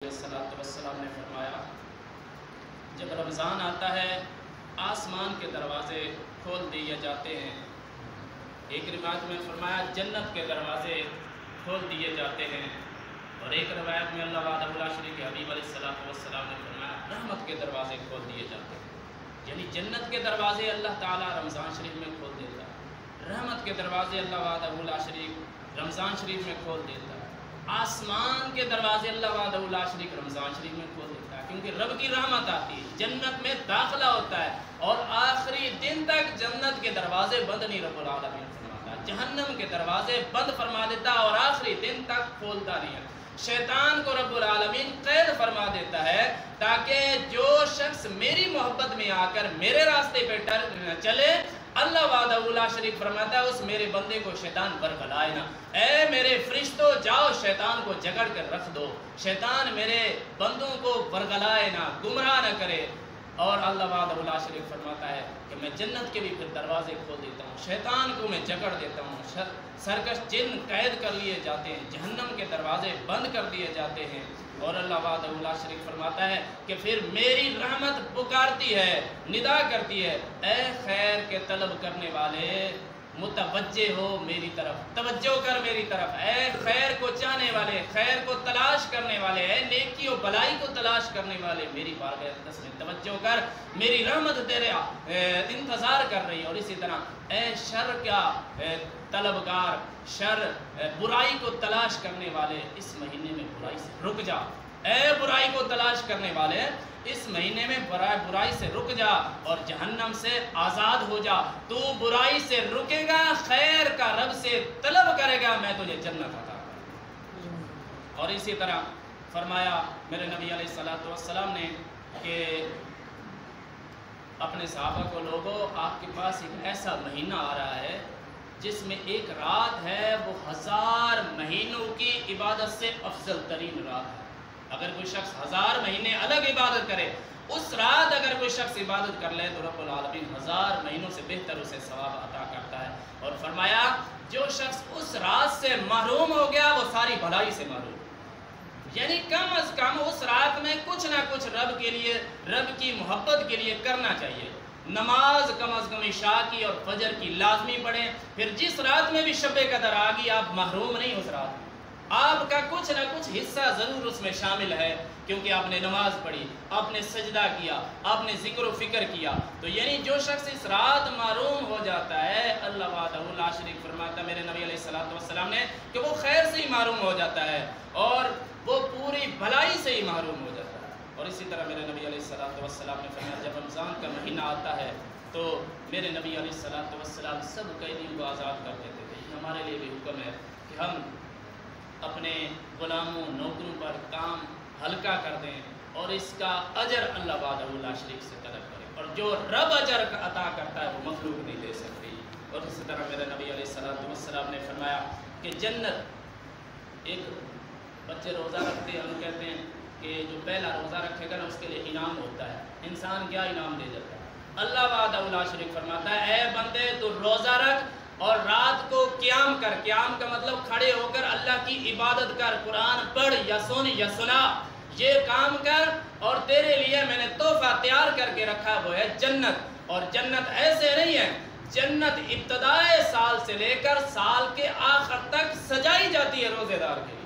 والسلام نے فرمایا جب رمضان آتا ہے آسمان کے دروازے کھول دیے جاتے ہیں. ایک روایت میں فرمایا جنت کے دروازے کھول دیے جاتے ہیں، اور ایک روایت میں اللہ وحدہ لا شریک کے حبیب علیہ السلام نے فرمایا رحمت کے دروازے کھول دیے جاتے ہیں. یعنی جنت کے دروازے اللہ تعالیٰ رمضان شریف میں کھول دیتا ہے، رحمت کے دروازے اللہ وحدہ لا شریک رمضان شریف میں کھول دیتا ہے، آسمان کے دروازے اللہ وحدہ لا شریک رمضان شریف میں کھول دیتا ہے، کیونکہ رب کی رحمت آتی ہے، جنت میں داخلہ ہوتا ہے، اور آخری دن تک جنت کے دروازے بند نہیں رب العالمین فرماتا، جہنم کے دروازے بند فرما دیتا اور آخری دن تک کھولتا نہیں ہے. شیطان کو رب العالمین قید فرما دیتا ہے تاکہ جو شخص میری محبت میں آ کر میرے راستے پہ چلے، اللہ وحدہ لا شریک فرماتا ہے اس میرے بندے کو شیطان ورگلائے نہ. اے میرے فرشتوں جاؤ شیطان کو جگڑ کر رکھ دو، شیطان میرے بندوں کو ورگلائے نہ، گمراہ نہ کرے. اور اللہ وحدہ لا شریک فرماتا ہے کہ میں جنت کے بھی پھر دروازے کھول دیتا ہوں، شیطان کو میں جکڑ دیتا ہوں، سرکش جن قید کر لیے جاتے ہیں، جہنم کے دروازے بند کر دیے جاتے ہیں. اور اللہ وحدہ لا شریک فرماتا ہے کہ پھر میری رحمت پکارتی ہے، ندا کرتی ہے، اے خیر کے طلب کرنے والے متوجہ ہو میری طرف، توجہ کر میری طرف، اے خیر کو چاہنے والے، خیر کو تلاش کرنے والے، اے نیکی و بلائی کو تلاش کرنے والے، میری بارگاہ اقدس میں توجہ کر، میری رحمت تیرے انتظار کر رہی ہے. اور اسی طرح اے شر کا طلبگار، شر برائی کو تلاش کرنے والے اس مہینے میں برائی سے رک جا، اے برائی کو تلاش کرنے والے اس مہینے میں برائی سے رک جا اور جہنم سے آزاد ہو جا. تو برائی سے رکے گا، خیر کا رب سے طلب کرے گا، میں تجھے جنت عطا کروں گا. اور اسی طرح فرمایا میرے نبی علیہ السلام نے کہ اپنے صحابہ کو، لوگوں آپ کے پاس ایک ایسا مہینہ آ رہا ہے جس میں ایک رات ہے وہ 1000 مہینوں کی عبادت سے افضل ترین رات ہے. اگر کوئی شخص 1000 مہینے الگ عبادت کرے، اس رات اگر کوئی شخص عبادت کر لے تو رب العالمین 1000 مہینوں سے بہتر اسے ثواب عطا کرتا ہے. اور فرمایا جو شخص اس رات سے محروم ہو گیا وہ ساری بھلائی سے محروم. یعنی کم از کم اس رات میں کچھ نہ کچھ رب کے لیے، رب کی محبت کے لیے کرنا چاہیے. نماز کم از کم عشاء کی اور فجر کی لازمی پڑھیں. پھر جس رات میں بھی شب قدر آ گئی آپ محروم نہیں اس رات میں، آپ کا کچھ نہ کچھ حصہ ضرور اس میں شامل ہے، کیونکہ آپ نے نماز پڑھی، آپ نے سجدہ کیا، آپ نے ذکر و فکر کیا. تو یعنی جو شخص اس رات محروم ہو جاتا ہے، اللہ وحدہ لا شریک فرماتا میرے نبی علیہ السلام نے کہ وہ خیر سے ہی محروم ہو جاتا ہے اور وہ پوری بھلائی سے ہی محروم ہو جاتا ہے. اور اسی طرح میرے نبی علیہ السلام نے فرمایا جب رمضان کا مہینہ آتا ہے تو میرے نبی علیہ السلام سب قیدیوں کو آزاد کر دیتے تھے. ہمارے لیے بھی حکم ہے کہ ہم اپنے غلاموں نوکروں پر کام ہلکا کر دیں اور اس کا اجر اللہ وحدہ لا شریک سے طلب کریں. اور جو رب اجر عطا کرتا ہے وہ مخلوق نہیں دے سکتی. اور اسی طرح میرے نبی علیہ السلام نے فرمایا کہ جنت، ایک بچے روزہ رکھتے ہیں، ہم کہتے ہیں کہ جو پہلا روزہ رکھے گا نا اس کے لیے انعام ہوتا ہے. انسان کیا انعام دے جاتا ہے؟ اللہ وحدہ لا شریک فرماتا ہے اے بندے تو روزہ رکھ اور رات کو قیام کر. قیام کا مطلب کھڑے ہو کر اللہ کی عبادت کر، قرآن پڑھ یا سن یا سنا، یہ کام کر. اور تیرے لیے میں نے تحفہ تیار کر کے رکھا وہ ہے جنت. اور جنت ایسے نہیں ہے، جنت ابتدائے سال سے لے کر سال کے آخر تک سجائی جاتی ہے روزے دار کے لیے.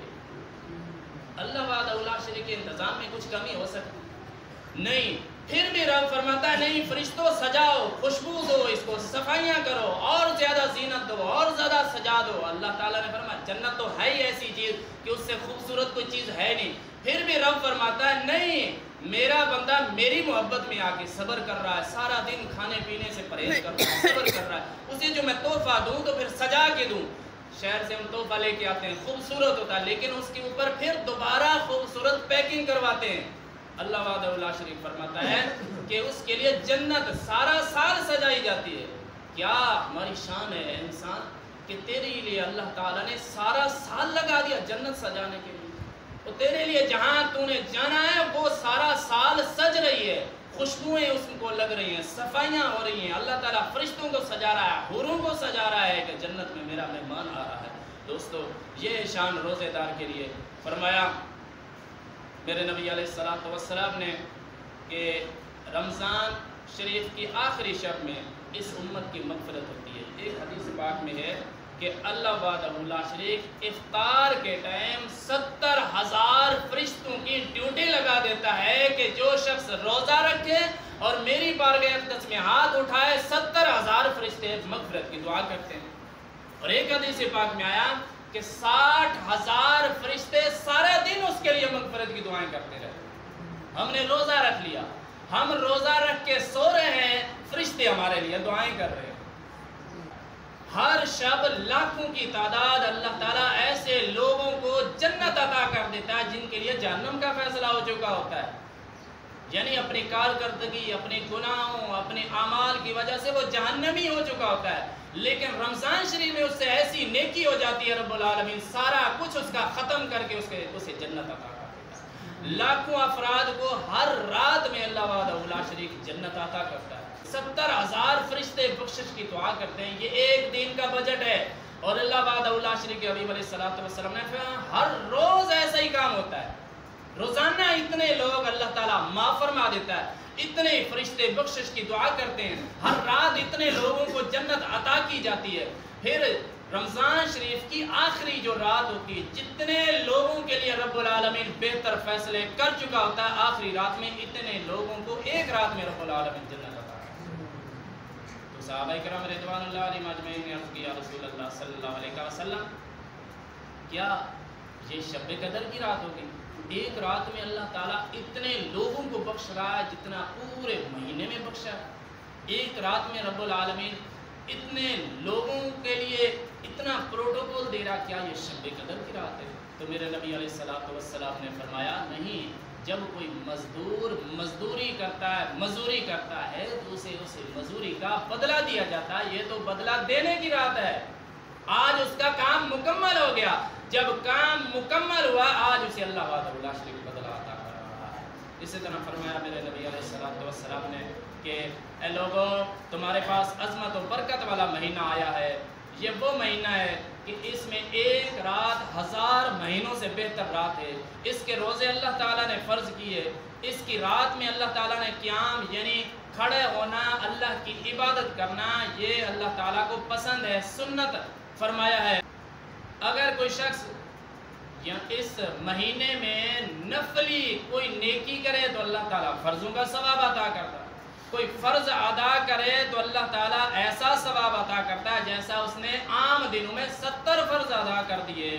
اللہ وحدہ لا شریک کے انتظام میں کچھ کمی ہو سکتی نہیں. پھر بھی رب فرماتا ہے نہیں فرشتوں سجاؤ، خوشبو دو، اس کو صفائیاں کرو، اور زیادہ زینت دو، اور زیادہ سجا دو. اللہ تعالیٰ نے فرمایا جنت تو ہے ہی ایسی چیز کہ اس سے خوبصورت کوئی چیز ہے نہیں. پھر بھی رب فرماتا ہے نہیں میرا بندہ میری محبت میں آ کے صبر کر رہا ہے، سارا دن کھانے پینے سے پرہیز کر رہا ہے، صبر کر رہا ہے، اسے جو میں تحفہ دوں تو پھر سجا کے دوں. شہر سے ہم تحفہ لے کے آتے ہیں، خوبصورت ہوتا ہے، لیکن اس کے اوپر پھر دوبارہ خوبصورت پیکنگ کرواتے ہیں. اللہ وحدہ لا شریک فرماتا ہے کہ اس کے لیے جنت سارا سال سجائی جاتی ہے. کیا ہماری شان ہے انسان کہ تیرے لیے اللہ تعالیٰ نے سارا سال لگا دیا جنت سجانے کے لیے. تو تیرے لیے جہاں تو نے جانا ہے وہ سارا سال سج رہی ہے، خوشبوئیں اس کو لگ رہی ہیں، صفائیاں ہو رہی ہیں. اللہ تعالیٰ فرشتوں کو سجا رہا ہے، حوروں کو سجا رہا ہے کہ جنت میں میرا مہمان آ رہا ہے. دوستو یہ شان روزے دار کے لیے. فرمایا میرے نبی علیہ الصلوۃ والسلام نے کہ رمضان شریف کی آخری شب میں اس امت کی مغفرت ہوتی ہے۔ ایک حدیث پاک میں ہے کہ اللہ وحدہ لا شریک افطار کے ٹائم 70,000 فرشتوں کی ڈیوٹی لگا دیتا ہے کہ جو شخص روزہ رکھے اور میری بارگاہ اقدس میں ہاتھ اٹھائے 70,000 فرشتے مغفرت کی دعا کرتے ہیں۔ اور ایک حدیث پاک میں آیا کہ 60,000 فرشتے سارے دن اس کے لیے مغفرت کی دعائیں کرتے رہے۔ ہم نے روزہ رکھ لیا، ہم روزہ رکھ کے سو رہے ہیں، فرشتے ہمارے لیے دعائیں کر رہے ہیں۔ ہر شب لاکھوں کی تعداد اللہ تعالیٰ ایسے لوگوں کو جنت عطا کر دیتا ہے جن کے لیے جہنم کا فیصلہ ہو چکا ہوتا ہے، یعنی اپنی کارکردگی، اپنے گناہوں، اپنے اعمال کی وجہ سے وہ جہنمی ہو چکا ہوتا ہے، لیکن رمضان شریف میں اس سے ایسی نیکی ہو جاتی ہے، رب العالمین سارا کچھ اس کا ختم کر کے اسے جنت عطا کر دیتا ہے۔ لاکھوں افراد کو ہر رات میں اللہ وحدہ لا شریک جنت عطا کرتا ہے۔ 70,000 فرشتے بخشش کی دعا کرتے ہیں، یہ ایک دن کا بجٹ ہے۔ اور اللہ وحدہ لا شریک کے حبیب علیہ الصلوۃ والسلام نے ہر روز ایسا ہی کام ہوتا ہے، روزانہ اتنے لوگ اللہ تعالیٰ معاف فرما دیتا ہے، اتنے فرشتے بخشش کی دعا کرتے ہیں، ہر رات اتنے لوگوں کو جنت عطا کی جاتی ہے۔ پھر رمضان شریف کی آخری جو رات ہوتی ہے، جتنے لوگوں کے لیے رب العالمین بہتر فیصلے کر چکا ہوتا ہے، آخری رات میں اتنے لوگوں کو ایک رات میں رب العالمین جنت عطا کرتا ہے۔ تو صحابہ کرام رضوان اللہ علیہم اجمعین نے عرض کیا رسول اللہ صلی اللہ علیہ وسلم، کیا یہ شب قدر کی رات ہوگی؟ ایک رات میں اللہ تعالیٰ اتنے لوگوں کو بخش رہا ہے جتنا پورے مہینے میں بخشا ہے۔ ایک رات میں رب العالمین اتنے لوگوں کے لیے اتنا پروٹوکول دے رہا، کیا یہ شب قدر کی رات ہے؟ تو میرے نبی علیہ الصلوۃ والسلام نے فرمایا نہیں، جب کوئی مزدور مزدوری کرتا ہے تو اسے مزدوری کا بدلہ دیا جاتا ہے، یہ تو بدلہ دینے کی رات ہے۔ آج اس کا کام مکمل ہو گیا، جب کام مکمل ہوا آج اسے اللہ وحدہ لا شریک بدلہ عطا کر رہا ہے۔ اسی طرح فرمایا میرے نبی علیہ الصلوۃ والسلام نے کہ اے لوگوں، تمہارے پاس عظمت و برکت والا مہینہ آیا ہے، یہ وہ مہینہ ہے کہ اس میں ایک رات 1000 مہینوں سے بہتر رات ہے۔ اس کے روزے اللہ تعالیٰ نے فرض کیے، اس کی رات میں اللہ تعالیٰ نے قیام یعنی کھڑے ہونا، اللہ کی عبادت کرنا، یہ اللہ تعالیٰ کو پسند ہے، سنت فرمایا ہے۔ اگر کوئی شخص اس مہینے میں نفلی کوئی نیکی کرے تو اللہ تعالیٰ فرضوں کا ثواب عطا کرتا ہے، کوئی فرض ادا کرے تو اللہ تعالیٰ ایسا ثواب عطا کرتا ہے جیسا اس نے عام دنوں میں 70 فرض ادا کر دیے۔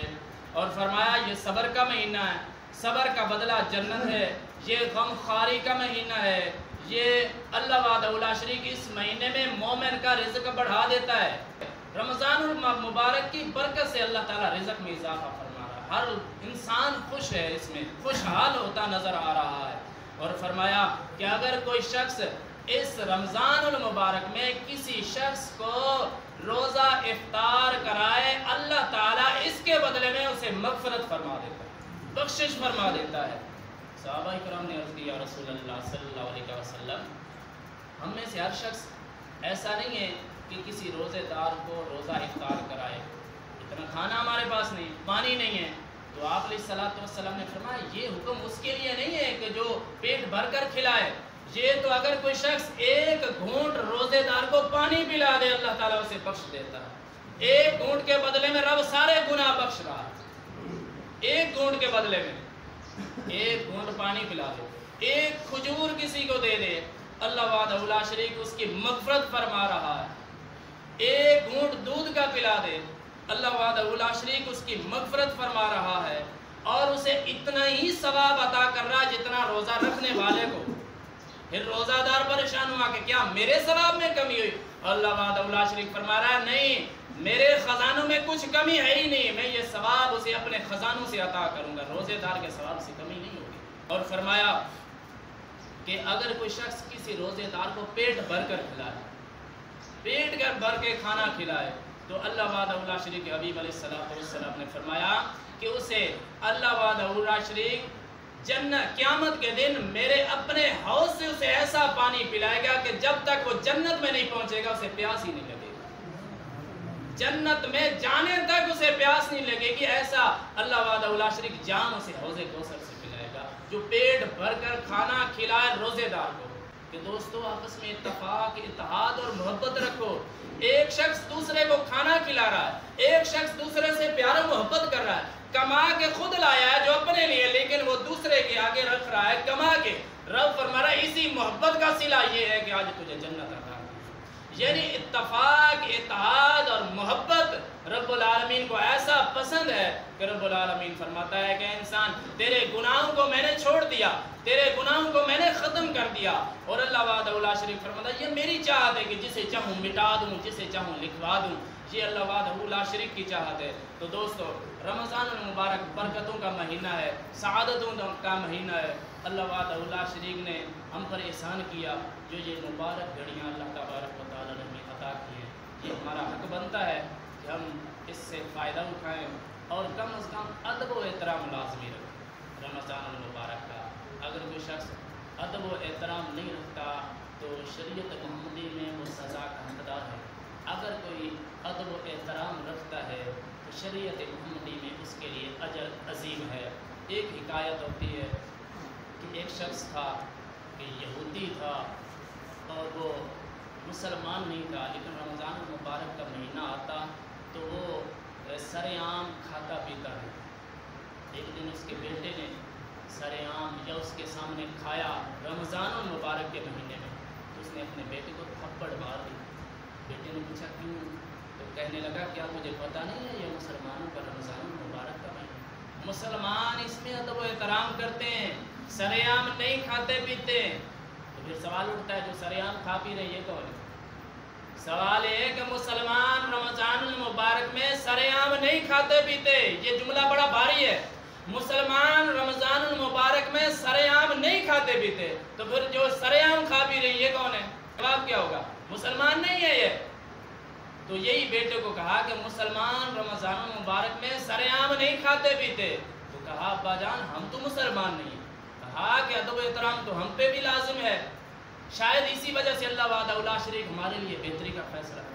اور فرمایا یہ صبر کا مہینہ ہے، صبر کا بدلہ جنت ہے، یہ غم خواری کا مہینہ ہے، یہ اللہ وحدہ لا شریک اس مہینے میں مومن کا رزق بڑھا دیتا ہے۔ رمضان المبارک کی برکت سے اللہ تعالیٰ رزق میں اضافہ فرما رہا ہے، ہر انسان خوش ہے، اس میں خوشحال ہوتا نظر آ رہا ہے۔ اور فرمایا کہ اگر کوئی شخص اس رمضان المبارک میں کسی شخص کو روزہ افطار کرائے، اللہ تعالیٰ اس کے بدلے میں اسے مغفرت فرما دیتا ہے، بخشش فرما دیتا ہے۔ صحابہ کرام نے عرض کیا رسول اللہ صلی اللہ علیہ وسلم، ہم میں سے ہر شخص ایسا نہیں ہے کہ کسی روزے دار کو روزہ افطار کرائے، اتنا کھانا ہمارے پاس نہیں، پانی نہیں ہے۔ تو آپ علیہ الصلوۃ والسلام نے فرمایا یہ حکم اس کے لیے نہیں ہے کہ جو پیٹ بھر کر کھلائے، یہ تو اگر کوئی شخص ایک گھونٹ روزے دار کو پانی پلا دے اللہ تعالیٰ اسے بخش دیتا ہے۔ ایک گھونٹ کے بدلے میں رب سارے گناہ بخش رہا ہے، ایک گھونٹ کے بدلے میں ایک گھونٹ پانی پلا دے، ایک کھجور کسی کو دے دے، اللہ وحدہ لا شریک اس کی مغفرت فرما رہا ہے۔ ایک گھونٹ دودھ کا پلا دے، اللہ وحدہ لا شریک اس کی مغفرت فرما رہا ہے، اور اسے اتنا ہی ثواب عطا کر رہا ہے جتنا روزہ رکھنے والے کو۔ پھر روزہ دار پریشان ہوا کہ کیا میرے ثواب میں کمی ہوئی؟ اللہ وحدہ لا شریک فرما رہا ہے نہیں، میرے خزانوں میں کچھ کمی ہے ہی نہیں، میں یہ ثواب اسے اپنے خزانوں سے عطا کروں گا، روزے دار کے ثواب سے کمی نہیں ہوگی۔ اور فرمایا کہ اگر کوئی شخص کسی روزے دار کو پیٹ بھر کر کھلائے، پیٹ بھر کے کھانا کھلائے، تو اللہ وحدہ لا شریک کے حبیب علیہ الصلوۃ والسلام نے فرمایا کہ اسے اللہ وحدہ لا شریک جنت قیامت کے دن میرے اپنے حوض سے اسے ایسا پانی پلائے گا کہ جب تک وہ جنت میں نہیں پہنچے گا اسے پیاس ہی نہیں لگے گا، جنت میں جانے تک اسے پیاس نہیں لگے گی، ایسا اللہ وحدہ لا شریک جام اسے حوض کوثر سے پلائے گا۔ جو پیٹ بھر کر کھانا کھلائے روزے دار کو کہ دوستو آپس میں اتفاق اتحاد اور محبت رکھو. ایک شخص دوسرے کو کھانا کھلا رہا ہے, ایک شخص دوسرے سے پیار و محبت کر رہا ہے, کما کے خود لایا ہے جو اپنے لیے, لیکن وہ دوسرے کے آگے رکھ رہا ہے کما کے. رب فرما رہا ہے اسی محبت کا صلہ یہ ہے کہ آج تجھے جنت عطا. یعنی اتفاق اتحاد اور محبت رب العالمین کو ایسا پسند ہے کہ رب العالمین فرماتا ہے کہ انسان تیرے گناہوں کو میں نے چھوڑ دیا, تیرے گناہوں کو میں نے ختم کر دیا. اور اللہ وحدہ لا شریک فرماتا ہے یہ میری چاہت ہے کہ جسے چاہوں مٹا دوں, جسے چاہوں لکھوا دوں. یہ اللہ وحدہ لا شریک کی چاہت ہے. تو دوستو رمضان المبارک برکتوں کا مہینہ ہے, سعادتوں کا مہینہ ہے. اللہ وحدہ لا شریک نے ہم پر احسان کیا جو یہ مبارک گھڑیاں اللہ تبارک و تعالیٰ نے ہمیں عطا کی ہیں. یہ ہمارا حق بنتا ہے کہ ہم اس سے فائدہ اٹھائیں اور کم از کم ادب و احترام لازمی رکھیں رمضان المبارک کا. اگر کوئی شخص ادب و احترام نہیں رکھتا تو شریعت محمدی میں وہ سزا کا حقدار ہے. اگر کوئی ادب و احترام رکھتا ہے تو شریعت محمدی میں اس کے لیے اجر عظیم ہے. ایک حکایت ہوتی ہے کہ ایک شخص تھا کہ یہودی تھا اور وہ مسلمان نہیں تھا, لیکن رمضان المبارک کا مہینہ آتا تو وہ سر عام کھاتا پیتا ہے. ایک دن اس کے بیٹے نے سر عام یا اس کے سامنے کھایا رمضان المبارک کے مہینے میں, تو اس نے اپنے بیٹے کو تھپڑ مار دی. بیٹے نے پوچھا کیوں؟ تو کہنے لگا کیا مجھے پتہ نہیں ہے یہ مسلمانوں کا رمضان المبارک کا مہینہ, مسلمان اس میں ادب و احترام کرتے ہیں, سر عام نہیں کھاتے پیتے. تو پھر سوال اٹھتا ہے جو سر عام کھا پی رہے یہ کون ہے؟ سوال یہ ہے کہ مسلمان رمضان المبارک میں سر عام نہیں کھاتے پیتے. یہ جملہ بڑا بھاری ہے. مسلمان رمضان المبارک میں سر عام نہیں کھاتے پیتے, تو پھر جو سر عام کھا پی رہے یہ کون ہے؟ جواب کیا ہوگا؟ مسلمان نہیں ہے یہ. تو یہی بیٹے کو کہا کہ مسلمان رمضان المبارک میں سر عام نہیں کھاتے پیتے. تو کہا ابا جان ہم تو مسلمان نہیں ہیں. کہا کہ ادب و احترام تو ہم پہ بھی لازم ہے. شاید اسی وجہ سے اللہ وحدہ لا شریک ہمارے لیے بہتری کا فیصلہ کرنا.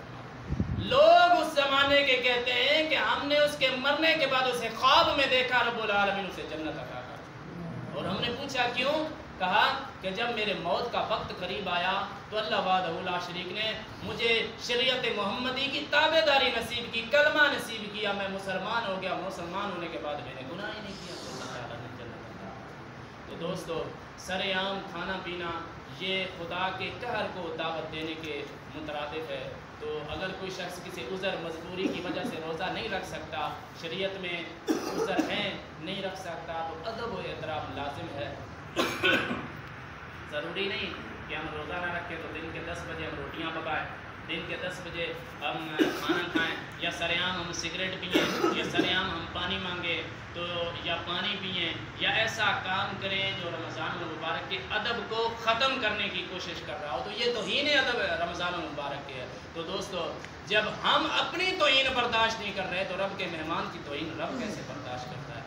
لوگ اس زمانے کے کہتے ہیں کہ ہم نے اس کے مرنے کے بعد اسے خواب میں دیکھا رب العالمین اسے جنت عطا کر. اور ہم نے پوچھا کیوں؟ کہا کہ جب میرے موت کا وقت قریب آیا تو اللہ وحدہ لا شریک نے مجھے شریعت محمدی کی تابعداری نصیب کی, کلمہ نصیب کیا, میں مسلمان ہو گیا. مسلمان ہونے کے بعد میں نے گناہ ہی نہیں کیا تو اللہ تعالیٰ نے جنت عطا. تو دوستو سر عام کھانا پینا یہ خدا کے قہر کو دعوت دینے کے مترادف ہے. تو اگر کوئی شخص کسی عذر مجبوری کی وجہ سے روزہ نہیں رکھ سکتا, شریعت میں عذر ہیں نہیں رکھ سکتا, تو ادب و احترام لازم ہے. ضروری نہیں کہ ہم روزہ نہ رکھیں تو دن کے 10 بجے ہم روٹیاں پکائیں, دن کے 10 بجے ہم کھانا کھائیں, یا سر عام ہم سگریٹ پئیں, یا سر عام ہم پانی مانگیں تو یا پانی پئیں, یا ایسا کام کریں جو رمضان المبارک کے ادب کو ختم کرنے کی کوشش کر رہا ہو. تو یہ توہین ادب رمضان المبارک کے ہے. تو دوستو جب ہم اپنی توہین برداشت نہیں کر رہے تو رب کے مہمان کی توہین رب کیسے برداشت کرتا ہے؟